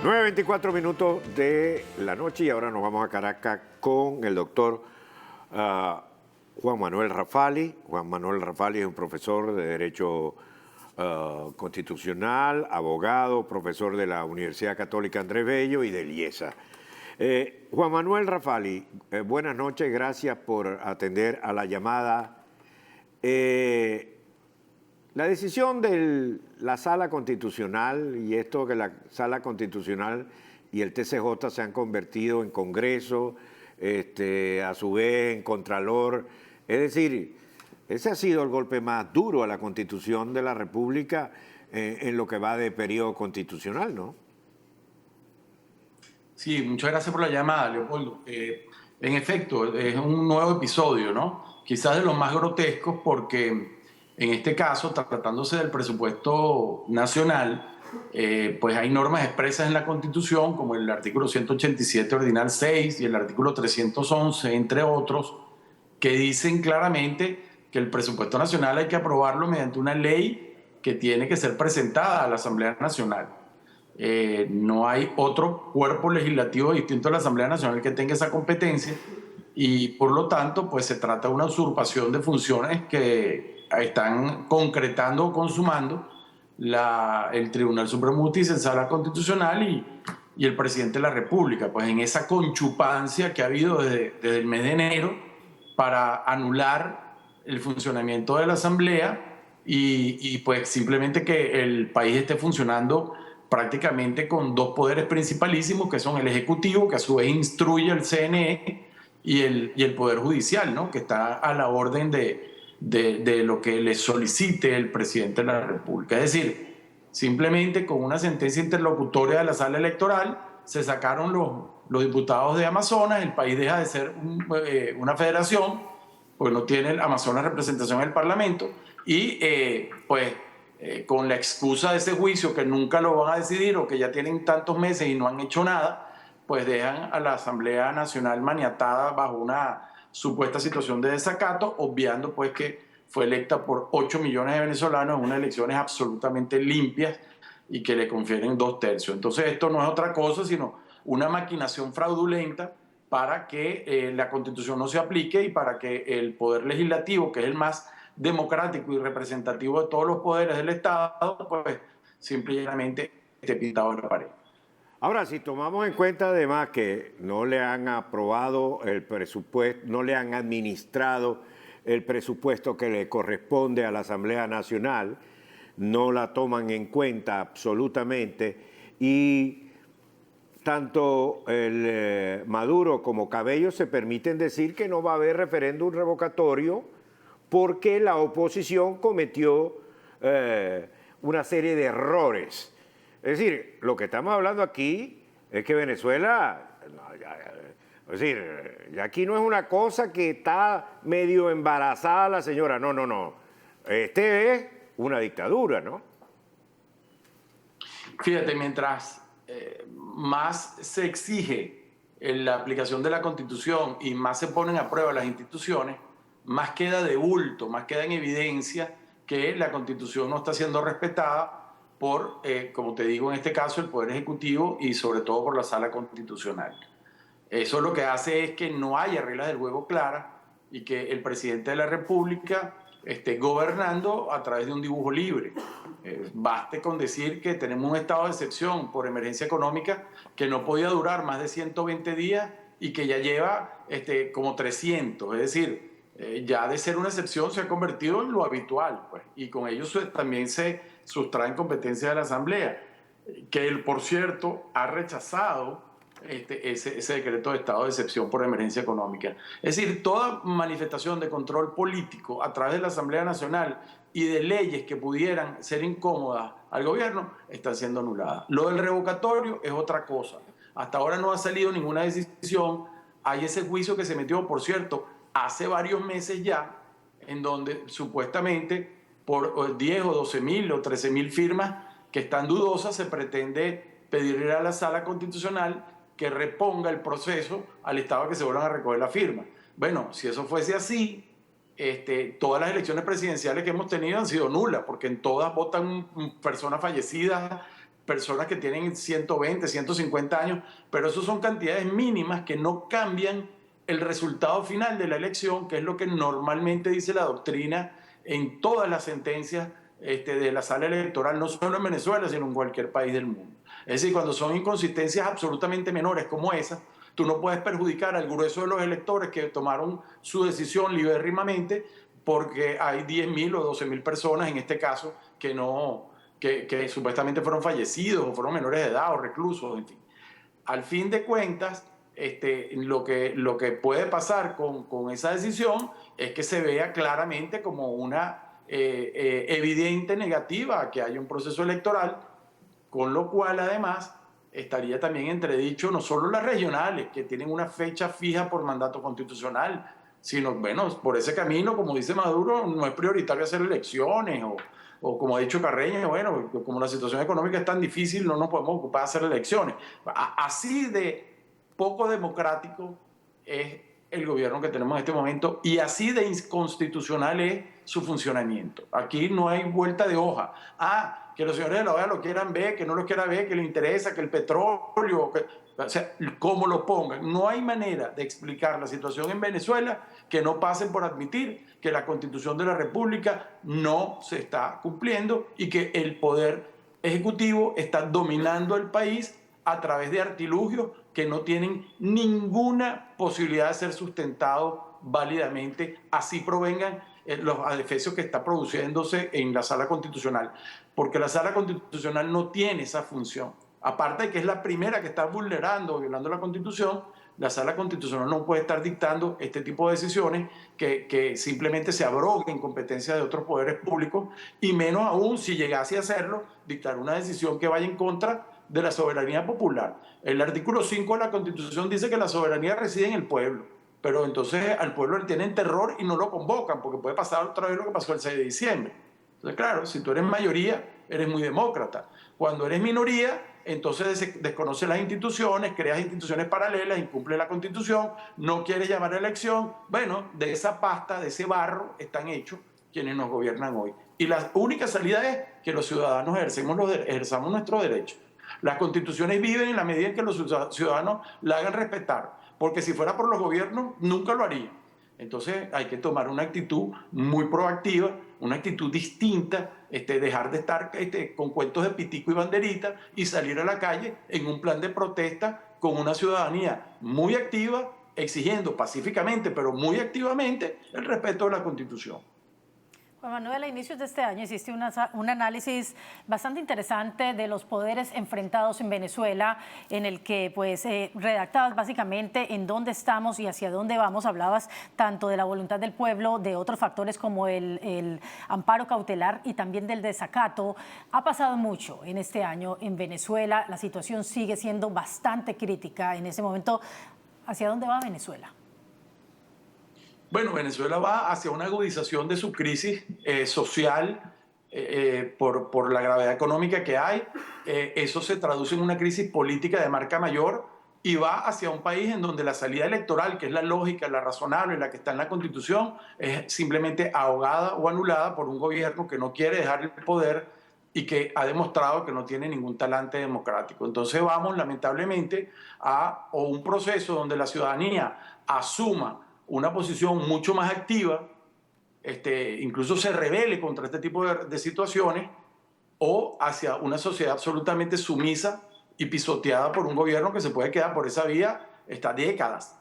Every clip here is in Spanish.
9:24 de la noche y ahora nos vamos a Caracas con el doctor Juan Manuel Rafali. Juan Manuel Rafali es un profesor de Derecho Constitucional, abogado, profesor de la Universidad Católica Andrés Bello y del IESA. Juan Manuel Rafali, buenas noches, gracias por atender a la llamada. La decisión de la Sala Constitucional y esto que la Sala Constitucional y el TCJ se han convertido en Congreso, a su vez en Contralor, es decir, ese ha sido el golpe más duro a la Constitución de la República en lo que va de periodo constitucional, ¿no? Sí, muchas gracias por la llamada, Leopoldo. En efecto, es un nuevo episodio, ¿no? Quizás de los más grotescos porque en este caso, tratándose del presupuesto nacional, pues hay normas expresas en la Constitución, como el artículo 187 ordinal 6 y el artículo 311, entre otros, que dicen claramente que el presupuesto nacional hay que aprobarlo mediante una ley que tiene que ser presentada a la Asamblea Nacional. No hay otro cuerpo legislativo distinto a la Asamblea Nacional que tenga esa competencia y por lo tanto pues se trata de una usurpación de funciones que están concretando o consumando el Tribunal Supremo de Justicia en Sala Constitucional y el presidente de la República, pues en esa conchupancia que ha habido desde el mes de enero para anular el funcionamiento de la Asamblea y pues simplemente que el país esté funcionando prácticamente con dos poderes principalísimos, que son el Ejecutivo, que a su vez instruye al CNE, y el Poder Judicial, ¿no? Que está a la orden de lo que le solicite el presidente de la República. Es decir, simplemente con una sentencia interlocutoria de la sala electoral se sacaron los diputados de Amazonas, el país deja de ser una federación, porque no tiene el Amazonas representación en el Parlamento, y con la excusa de ese juicio que nunca lo van a decidir o que ya tienen tantos meses y no han hecho nada, pues dejan a la Asamblea Nacional maniatada bajo una supuesta situación de desacato, obviando pues que fue electa por 8 millones de venezolanos en unas elecciones absolutamente limpias y que le confieren 2/3. Entonces esto no es otra cosa sino una maquinación fraudulenta para que la Constitución no se aplique y para que el Poder Legislativo, que es el más democrático y representativo de todos los poderes del Estado, pues simplemente esté pintado en la pared. Ahora, si tomamos en cuenta además que no le han aprobado el presupuesto, no le han administrado el presupuesto que le corresponde a la Asamblea Nacional, no la toman en cuenta absolutamente y tanto el Maduro como Cabello se permiten decir que no va a haber referéndum revocatorio porque la oposición cometió una serie de errores. Es decir, lo que estamos hablando aquí es que Venezuela, es decir, ya aquí no es una cosa que está medio embarazada la señora, no. Este es una dictadura, ¿no? Fíjate, mientras más se exige la aplicación de la Constitución y más se ponen a prueba las instituciones, más queda de bulto, más queda en evidencia que la Constitución no está siendo respetada por, como te digo, en este caso, el Poder Ejecutivo y sobre todo por la Sala Constitucional. Eso lo que hace es que no haya reglas del juego claras y que el presidente de la República esté gobernando a través de un dibujo libre. Baste con decir que tenemos un estado de excepción por emergencia económica que no podía durar más de 120 días y que ya lleva como 300, es decir, ya de ser una excepción se ha convertido en lo habitual, pues, y con ello también se sustraen competencias de la Asamblea, que él, por cierto, ha rechazado ese decreto de estado de excepción por emergencia económica. Es decir, toda manifestación de control político a través de la Asamblea Nacional y de leyes que pudieran ser incómodas al gobierno están siendo anuladas. Lo del revocatorio es otra cosa. Hasta ahora no ha salido ninguna decisión. Hay ese juicio que se metió, por cierto, hace varios meses ya, en donde supuestamente por 10 o 12 mil o 13 mil firmas que están dudosas se pretende pedirle a la Sala Constitucional que reponga el proceso al Estado a que se vuelvan a recoger la firma. Bueno, si eso fuese así, todas las elecciones presidenciales que hemos tenido han sido nulas, porque en todas votan personas fallecidas personas que tienen 120, 150 años, pero eso son cantidades mínimas que no cambian el resultado final de la elección, que es lo que normalmente dice la doctrina en todas las sentencias de la sala electoral, no solo en Venezuela, sino en cualquier país del mundo. Es decir, cuando son inconsistencias absolutamente menores como esas, tú no puedes perjudicar al grueso de los electores que tomaron su decisión libérrimamente porque hay 10.000 o 12.000 personas en este caso que supuestamente fueron fallecidos o fueron menores de edad o reclusos, en fin. Al fin de cuentas, lo que puede pasar con esa decisión es que se vea claramente como una evidente negativa a que haya un proceso electoral, con lo cual además estaría también entredicho no solo las regionales, que tienen una fecha fija por mandato constitucional, sino, bueno, por ese camino, como dice Maduro, no es prioritario hacer elecciones o como ha dicho Carreño, bueno, como la situación económica es tan difícil, no nos podemos ocupar de hacer elecciones. Así de poco democrático es el gobierno que tenemos en este momento y así de inconstitucional es su funcionamiento. Aquí no hay vuelta de hoja. Que los señores de la OEA lo quieran ver, que no lo quieran ver, que les interesa, que el petróleo, o sea, como lo pongan. No hay manera de explicar la situación en Venezuela que no pasen por admitir que la Constitución de la República no se está cumpliendo y que el poder ejecutivo está dominando el país a través de artilugios que no tienen ninguna posibilidad de ser sustentados válidamente, así provengan los adefesios que está produciéndose en la Sala Constitucional, porque la Sala Constitucional no tiene esa función. Aparte de que es la primera que está vulnerando o violando la Constitución, la Sala Constitucional no puede estar dictando este tipo de decisiones que simplemente se abroguen competencias de otros poderes públicos, y menos aún si llegase a hacerlo, dictar una decisión que vaya en contra de la soberanía popular. El artículo 5 de la Constitución dice que la soberanía reside en el pueblo, pero entonces al pueblo le tienen terror y no lo convocan, porque puede pasar otra vez lo que pasó el 6 de diciembre. Entonces, claro, si tú eres mayoría, eres muy demócrata. Cuando eres minoría, entonces desconoces las instituciones, creas instituciones paralelas, incumples la Constitución, no quieres llamar a elección. Bueno, de esa pasta, de ese barro, están hechos quienes nos gobiernan hoy. Y la única salida es que los ciudadanos ejerzamos nuestros derechos. Las constituciones viven en la medida en que los ciudadanos la hagan respetar, porque si fuera por los gobiernos, nunca lo harían. Entonces hay que tomar una actitud muy proactiva, una actitud distinta, dejar de estar con cuentos de pitico y banderita y salir a la calle en un plan de protesta con una ciudadanía muy activa, exigiendo pacíficamente, pero muy activamente, el respeto de la Constitución. Juan Manuel, a inicios de este año hiciste un análisis bastante interesante de los poderes enfrentados en Venezuela, en el que pues redactabas básicamente en dónde estamos y hacia dónde vamos. Hablabas tanto de la voluntad del pueblo, de otros factores como el amparo cautelar y también del desacato. Ha pasado mucho en este año en Venezuela, la situación sigue siendo bastante crítica en ese momento. ¿Hacia dónde va Venezuela? Bueno, Venezuela va hacia una agudización de su crisis social por la gravedad económica que hay. Eso se traduce en una crisis política de marca mayor y va hacia un país en donde la salida electoral, que es la lógica, la razonable, la que está en la Constitución, es simplemente ahogada o anulada por un gobierno que no quiere dejar el poder y que ha demostrado que no tiene ningún talante democrático. Entonces vamos lamentablemente a un proceso donde la ciudadanía asuma una posición mucho más activa, incluso se rebele contra este tipo de situaciones, o hacia una sociedad absolutamente sumisa y pisoteada por un gobierno que se puede quedar por esa vía décadas,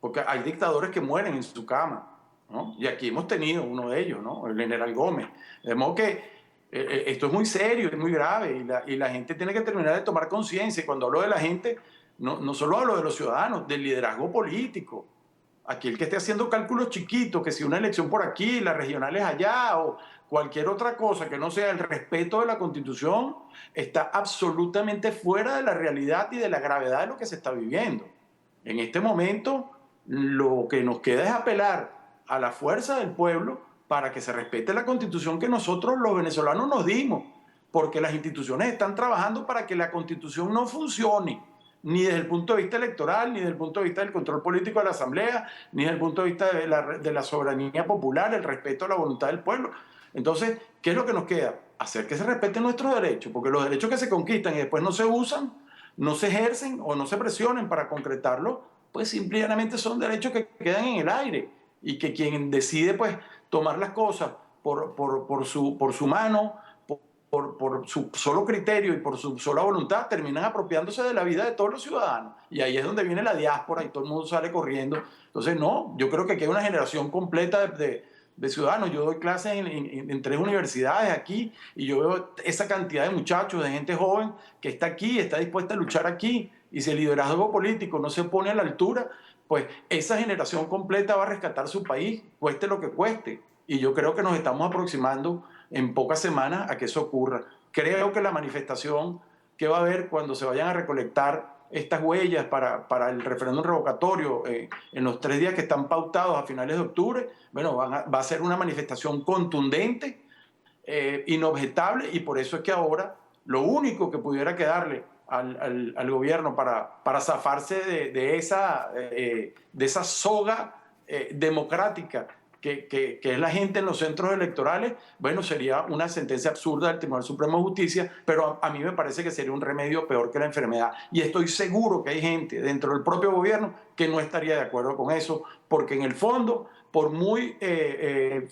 porque hay dictadores que mueren en su cama, ¿no? Y aquí hemos tenido uno de ellos, ¿no? El general Gómez. De modo que esto es muy serio, es muy grave, y la gente tiene que terminar de tomar conciencia. Y cuando hablo de la gente, no solo hablo de los ciudadanos, del liderazgo político. Aquí el que esté haciendo cálculos chiquitos, que si una elección por aquí, las regionales allá o cualquier otra cosa que no sea el respeto de la Constitución, está absolutamente fuera de la realidad y de la gravedad de lo que se está viviendo. En este momento, lo que nos queda es apelar a la fuerza del pueblo para que se respete la Constitución que nosotros los venezolanos nos dimos, porque las instituciones están trabajando para que la Constitución no funcione, ni desde el punto de vista electoral, ni desde el punto de vista del control político de la Asamblea, ni desde el punto de vista de la soberanía popular, el respeto a la voluntad del pueblo. Entonces, ¿qué es lo que nos queda? Hacer que se respeten nuestros derechos, porque los derechos que se conquistan y después no se usan, no se ejercen o no se presionen para concretarlo, pues simplemente son derechos que quedan en el aire y que quien decide pues tomar las cosas por su mano, por su solo criterio y por su sola voluntad, terminan apropiándose de la vida de todos los ciudadanos. Y ahí es donde viene la diáspora y todo el mundo sale corriendo. Entonces, no, yo creo que aquí hay una generación completa de ciudadanos. Yo doy clases en 3 universidades aquí y yo veo esa cantidad de muchachos, de gente joven que está aquí, está dispuesta a luchar aquí. Y si el liderazgo político no se pone a la altura, pues esa generación completa va a rescatar su país, cueste lo que cueste. Y yo creo que nos estamos aproximando en pocas semanas a que eso ocurra. Creo que la manifestación que va a haber cuando se vayan a recolectar estas huellas para el referéndum revocatorio en los 3 días que están pautados a finales de octubre, bueno, va a ser una manifestación contundente, inobjetable, y por eso es que ahora lo único que pudiera quedarle al gobierno para zafarse de esa soga democrática que es la gente en los centros electorales, bueno, sería una sentencia absurda del Tribunal Supremo de Justicia, pero a mí me parece que sería un remedio peor que la enfermedad. Y estoy seguro que hay gente dentro del propio gobierno que no estaría de acuerdo con eso, porque en el fondo, por muy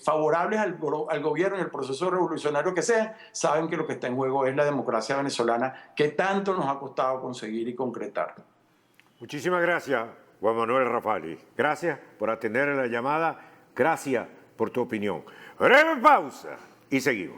favorables al gobierno y al proceso revolucionario que sean, saben que lo que está en juego es la democracia venezolana que tanto nos ha costado conseguir y concretar. Muchísimas gracias, Juan Manuel Rafali. Gracias por atender la llamada. Gracias por tu opinión. Breve pausa y seguimos.